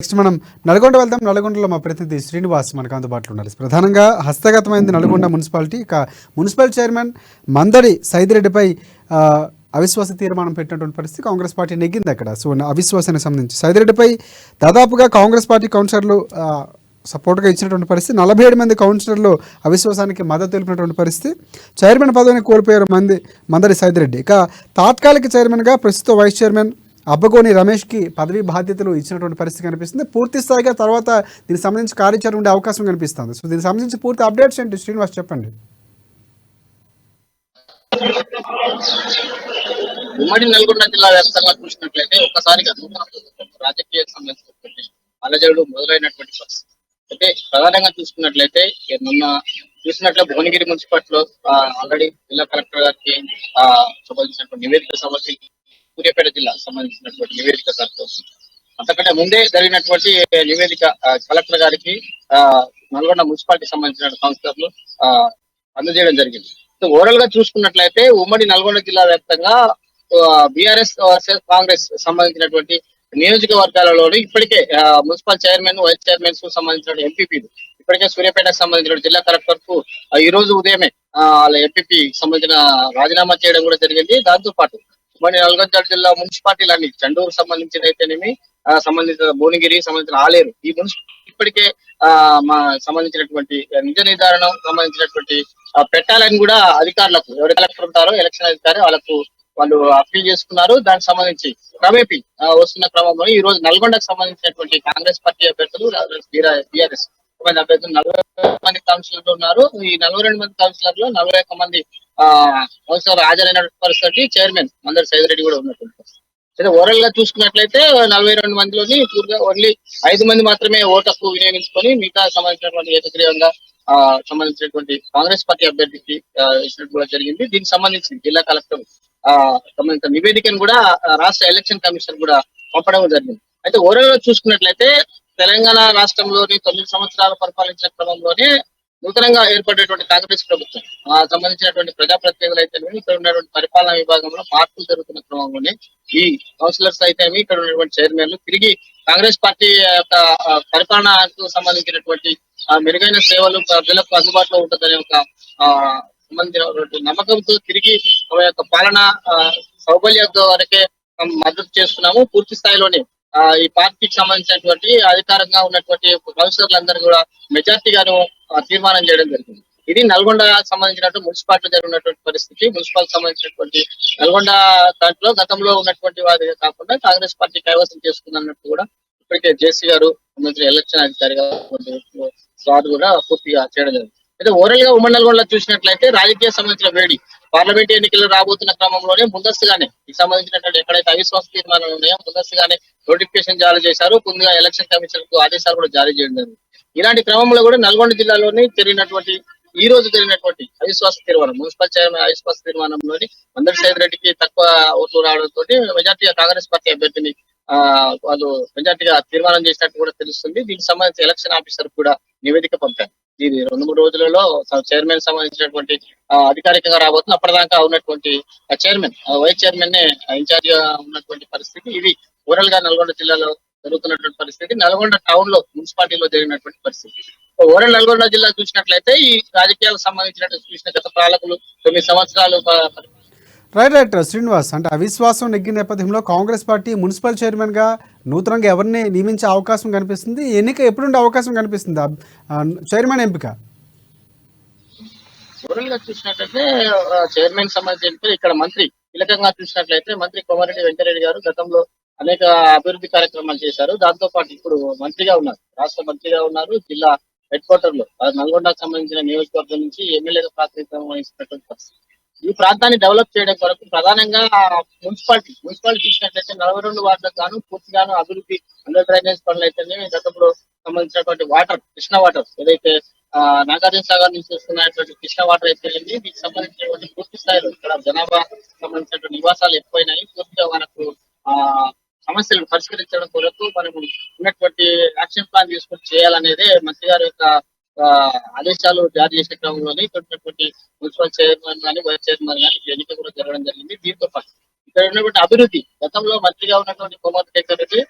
Next మనం నల్గొండ వెళ్దాం. నల్గొండలో మా ప్రతినిధి శ్రీనివాస్ మనకు అందుబాటులో ఉన్నారు. ప్రధానంగా హస్తగతమైంది నల్గొండ మున్సిపాలిటీ. ఇక మున్సిపల్ చైర్మన్ మందడి సైదిరెడ్డిపై అవిశ్వాస తీర్మానం పెట్టినటువంటి పరిస్థితి. కాంగ్రెస్ పార్టీ నెగ్గింది అక్కడ. సో అవిశ్వాసానికి సంబంధించి సైదిరెడ్డిపై దాదాపుగా కాంగ్రెస్ పార్టీ కౌన్సిలర్లు సపోర్ట్గా ఇచ్చినటువంటి పరిస్థితి. 47 మంది కౌన్సిలర్లు అవిశ్వాసానికి మద్దతు తెలిపినటువంటి పరిస్థితి. చైర్మన్ పదవిని కోల్పోయారు మందడి సైదిరెడ్డి. ఇక తాత్కాలిక చైర్మన్గా ప్రస్తుత వైస్ చైర్మన్ అబ్బగోని రమేష్కి పదవీ బాధ్యతలు ఇచ్చినటువంటి పరిస్థితి కనిపిస్తుంది. పూర్తి స్థాయిగా తర్వాత దీనికి సంబంధించి కార్యాచరణ ఉండే అవకాశం కనిపిస్తుంది. సో దీనికి సంబంధించి పూర్తి అప్డేట్స్ ఏంటి శ్రీనివాస్ చెప్పండి. ఉమ్మడి నల్గొండ జిల్లా వ్యాప్తంగా చూసినట్లయితే ఒక్కసారిగా రాజకీయ సంబంధించినటువంటి అలజడులు మొదలైనటువంటి పరిస్థితి. అయితే ప్రధానంగా చూసుకున్నట్లయితే మొన్న చూసినట్లే భువనగిరి మున్సిపాలిటీలో ఆల్రెడీ జిల్లా కలెక్టర్ గారికి సంబంధించినటువంటి నివేదిక సమర్పించి సూర్యాపేట జిల్లా సంబంధించినటువంటి నివేదిక సరిపోతుంది. అంతకంటే ముందే జరిగినటువంటి నివేదిక కలెక్టర్ గారికి నల్గొండ మున్సిపాలిటీ సంబంధించిన కౌన్సిలర్లు అందజేయడం జరిగింది. సో ఓవరాల్ గా చూసుకున్నట్లయితే ఉమ్మడి నల్గొండ జిల్లా వ్యాప్తంగా బీఆర్ఎస్ వర్సెస్ కాంగ్రెస్ సంబంధించినటువంటి నియోజకవర్గాలలోని ఇప్పటికే మున్సిపల్ చైర్మన్ వైస్ చైర్మన్స్ కు సంబంధించిన ఎంపీపీలు ఇప్పటికే సూర్యాపేటకు సంబంధించిన జిల్లా కలెక్టర్ కు ఈ రోజు ఉదయమే వాళ్ళ ఎంపీపీ సంబంధించిన రాజీనామా చేయడం కూడా జరిగింది. దాంతో పాటు ఉమ్మడి నల్గొండ జిల్లా మున్సిపాలిటీలన్నీ చండూరు సంబంధించిన అయితేనేమి సంబంధించిన భువనగిరి సంబంధించిన ఆలేరు ఈ ఇప్పటికే మా సంబంధించినటువంటి నిజ నిర్ధారణ సంబంధించినటువంటి పెట్టాలని కూడా అధికారులకు ఎవరు కలెక్టర్ ఉంటారో ఎలక్షన్ అధికారి వాళ్ళు అప్పీల్ చేసుకున్నారు. దానికి సంబంధించి క్రమేపీ వస్తున్న క్రమంలో ఈ రోజు నల్గొండకు సంబంధించినటువంటి కాంగ్రెస్ పార్టీ అభ్యర్థులు బీఆర్ఎస్ అభ్యర్థులు 42 మంది కౌన్సిలర్లు ఉన్నారు. ఈ 42 మంది కౌన్సిలర్లు 41 మంది కౌన్సిలర్ హాజరైన పరిస్థితి. చైర్మన్ మందడి సైదిరెడ్డి కూడా ఉన్నటువంటి పరిస్థితి. అయితే ఓవరాల్ గా చూసుకున్నట్లయితే 42 మందిలోని పూర్తిగా ఓన్లీ 5 మంది మాత్రమే ఓటు హక్కు వినియోగించుకొని మిగతా సంబంధించినటువంటి ఏకగ్రీవంగా సంబంధించినటువంటి కాంగ్రెస్ పార్టీ అభ్యర్థికి ఇచ్చినట్టు కూడా జరిగింది. దీనికి సంబంధించి జిల్లా కలెక్టర్ సంబంధించిన నివేదికను కూడా రాష్ట్ర ఎలక్షన్ కమిషన్ కూడా పంపడం జరిగింది. అయితే ఓవరాల్ గా చూసుకున్నట్లయితే తెలంగాణ రాష్ట్రంలోని 9 సంవత్సరాలు పరిపాలించిన క్రమంలోనే నూతనంగా ఏర్పడేటువంటి కాంగ్రెస్ ప్రభుత్వం సంబంధించినటువంటి ప్రజాప్రతినిధులు అయితే ఇక్కడ ఉన్నటువంటి పరిపాలనా విభాగంలో మార్పులు జరుగుతున్న క్రమంలోనే ఈ కౌన్సిలర్స్ అయితే ఇక్కడ ఉన్నటువంటి చైర్మన్లు తిరిగి కాంగ్రెస్ పార్టీ యొక్క పరిపాలనకు సంబంధించినటువంటి మెరుగైన సేవలు ప్రజలకు అందుబాటులో ఉంటుందనే ఒక సంబంధించినటువంటి నమ్మకంతో తిరిగి తమ యొక్క పాలన సౌకర్యంతో వరకే మద్దతు చేస్తున్నాము. పూర్తి స్థాయిలోనే ఈ పార్టీకి సంబంధించినటువంటి అధికారంగా ఉన్నటువంటి కౌన్సిలర్లందరూ కూడా మెజార్టీగాను తీర్మానం చేయడం జరిగింది. ఇది నల్గొండ సంబంధించినటువంటి మున్సిపాలిటీ జరిగినటువంటి పరిస్థితి. మున్సిపాలిటీ సంబంధించినటువంటి నల్గొండ దాంట్లో గతంలో ఉన్నటువంటి వారి కాకుండా కాంగ్రెస్ పార్టీ కైవసం చేసుకుందన్నట్టు కూడా ఇప్పటికే జేసీ గారు సంబంధించిన ఎలక్షన్ అధికారిగా వారు కూడా పూర్తిగా చేయడం జరిగింది. అయితే ఓవరాల్ గా ఉమ్మడి నల్గొండలో చూసినట్లయితే రాజకీయ సంబంధించిన వేడి పార్లమెంట్ ఎన్నికలు రాబోతున్న క్రమంలోనే ముందస్తుగానే ఈ సంబంధించినటువంటి ఎక్కడైతే అవిశ్వాస తీర్మానాలు ఉన్నాయో ముందస్తుగానే నోటిఫికేషన్ జారీ చేశారు. ముందుగా ఎలక్షన్ కమిషన్ కు ఆదేశాలు కూడా జారీ చేయడం జరిగింది. ఇలాంటి క్రమంలో కూడా నల్గొండ జిల్లాలోని ఈ రోజు జరిగినటువంటి అవిశ్వాస తీర్మానం మున్సిపల్ చైర్మన్ అవిశ్వాస తీర్మానంలోని మందడి సైదిరెడ్డికి తక్కువ ఓట్లు రావడంతో మెజార్టీగా కాంగ్రెస్ పార్టీ అభ్యర్థిని వాళ్ళు మెజార్టీగా తీర్మానం చేసినట్టు కూడా తెలుస్తుంది. దీనికి సంబంధించి ఎలక్షన్ ఆఫీసర్ కూడా నివేదిక పంపారు. ఇది 2-3 రోజులలో చైర్మన్ సంబంధించినటువంటి అధికారికంగా రాబోతుంది. అప్పటిదాకా ఉన్నటువంటి చైర్మన్ వైస్ చైర్మన్ నే ఇన్ఛార్జ్ గా ఉన్నటువంటి పరిస్థితి. ఇది ఓవరాల్ గా నల్గొండ జిల్లాలో జరుగుతున్నటువంటి పరిస్థితి. నల్గొండ టౌన్ లో మున్సిపాలిటీలో జరిగినటువంటి పరిస్థితి. ఓవరాల్ నల్గొండ జిల్లా చూసినట్లయితే ఈ రాజకీయాలకు సంబంధించినట్టు చూసిన గత పాలకులు 9 సంవత్సరాలు రైట్ శ్రీనివాస్, అంటే అవిశ్వాసం నెగ్గిన నేపథ్యంలో కాంగ్రెస్ పార్టీ మున్సిపల్ చైర్మన్ గా నూతనంగా ఎవరిని నియమించే అవకాశం కనిపిస్తుంది? ఎన్నిక ఎప్పుడుండే అవకాశం కనిపిస్తుంది చైర్మన్ ఎంపిక? ఓవరాల్ గా చూసినట్లయితే చైర్మన్ సంబంధించి ఇక్కడ మంత్రి కీలకంగా చూసినట్లయితే మంత్రి కోమారెడ్డి వెంకరెడ్డి గారు గతంలో అనేక అభివృద్ధి కార్యక్రమాలు చేశారు. దాంతో పాటు ఇప్పుడు మంత్రిగా ఉన్నారు, రాష్ట్ర మంత్రిగా ఉన్నారు. జిల్లా హెడ్ క్వార్టర్ లో నల్గొండకు సంబంధించిన నియోజకవర్గం నుంచి ఎమ్మెల్యేగా ప్రాతినిధ్యం వహిస్తున్నటువంటి పరిస్థితి. ఈ ప్రాంతాన్ని డెవలప్ చేయడం కొరకు ప్రధానంగా మున్సిపాలిటీ చూసినట్లయితే 42 వార్డులకు గాను పూర్తిగాను అభివృద్ధి అండర్ డ్రైనేజ్ పనులు అయితేనే గతంలో సంబంధించినటువంటి కృష్ణ వాటర్ ఏదైతే నాగార్జున సాగర్ నుంచి వస్తున్నటువంటి కృష్ణ వాటర్ అయితే దీనికి సంబంధించినటువంటి పూర్తి స్థాయిలో ఇక్కడ జనాభా సంబంధించినటువంటి నివాసాలు ఎక్కువైనాయి. పూర్తిగా మనకు సమస్యలను పరిష్కరించడం కొరకు మనం ఉన్నటువంటి యాక్షన్ ప్లాన్ తీసుకొని చేయాలనేదే మంత్రి గారి యొక్క ఆదేశాలు జారీ చేసే క్రమంలోనే ఇక్కడ మున్సిపల్ చైర్మన్ కానీ వైస్ చైర్మన్ కానీ ఎన్నిక కూడా జరగడం జరిగింది. దీంతో పాటు ఇక్కడ ఉన్నటువంటి అభివృద్ధి గతంలో మంత్రిగా ఉన్నటువంటి కోమటి శేఖర్ రెడ్డి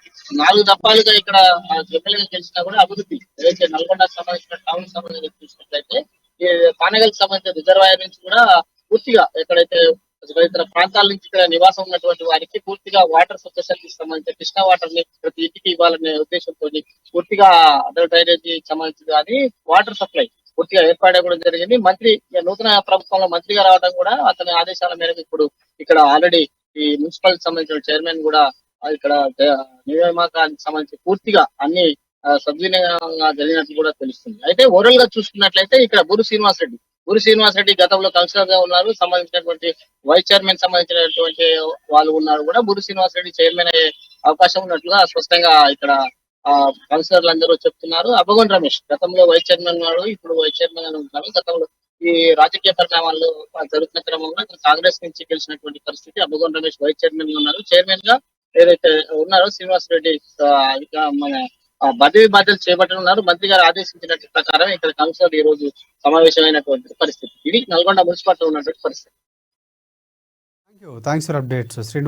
4 దఫాలుగా ఇక్కడ ఎమ్మెల్యేగా గెలిచినా కూడా అభివృద్ధి ఏదైతే నల్గొండకు సంబంధించిన టౌన్ సంబంధించి చూసినట్లయితే ఈ పానగల్కి సంబంధించిన రిజర్వాయర్ నుంచి కూడా పూర్తిగా ఎక్కడైతే ఇతర ప్రాంతాల నుంచి ఇక్కడ నివాసం ఉన్నటువంటి వారికి పూర్తిగా వాటర్ సొసైటీకి సంబంధించిన కృష్ణా వాటర్ ని ప్రతి ఇంటికి ఇవ్వాలనే ఉద్దేశంతో పూర్తిగా అండర్ డ్రైనేజీ సంబంధించి కానీ వాటర్ సప్లై పూర్తిగా ఏర్పాటు కూడా జరిగింది. మంత్రి నూతన ప్రభుత్వంలో మంత్రిగా రావడం కూడా అతని ఆదేశాల మేరకు ఇప్పుడు ఇక్కడ ఆల్రెడీ ఈ మున్సిపల్ సంబంధించిన చైర్మన్ కూడా ఇక్కడ నియామకానికి సంబంధించి పూర్తిగా అన్ని సద్వినియోగంగా జరిగినట్లు కూడా తెలుస్తుంది. అయితే ఓవరాల్ గా చూసుకున్నట్లయితే ఇక్కడ బూరు శ్రీనివాస్ రెడ్డి గతంలో కౌన్సిలర్ గా ఉన్నారు. సంబంధించినటువంటి వైస్ చైర్మన్ సంబంధించినటువంటి వాళ్ళు ఉన్నారు కూడా బూరు శ్రీనివాస్ రెడ్డి చైర్మన్ అయ్యే అవకాశం ఉన్నట్లుగా స్పష్టంగా ఇక్కడ కౌన్సిలర్లు అందరూ చెప్తున్నారు. అబ్బగొండ రమేష్ గతంలో వైస్ చైర్మన్ ఉన్నాడు, ఇప్పుడు వైస్ చైర్మన్ అని ఉంటున్నారు. గతంలో ఈ రాజకీయ పరిణామాలు జరుగుతున్న క్రమంలో కాంగ్రెస్ నుంచి గెలిచినటువంటి పరిస్థితి. అబ్బగొండ రమేష్ వైస్ చైర్మన్ గా ఉన్నారు. చైర్మన్ గా ఏదైతే ఉన్నారో శ్రీనివాస్ రెడ్డి మన పదవి బాధ్యతలు చేపట్టనున్నారు. మంత్రి గారు ఆదేశించినట్టు ప్రకారం ఇక్కడ కౌన్సిలర్ ఈ రోజు సమావేశమైనటువంటి పరిస్థితి. ఇది నల్గొండ మున్సిపాలిటీలో ఉన్నటువంటి పరిస్థితి. Thanks for updates Srinivas.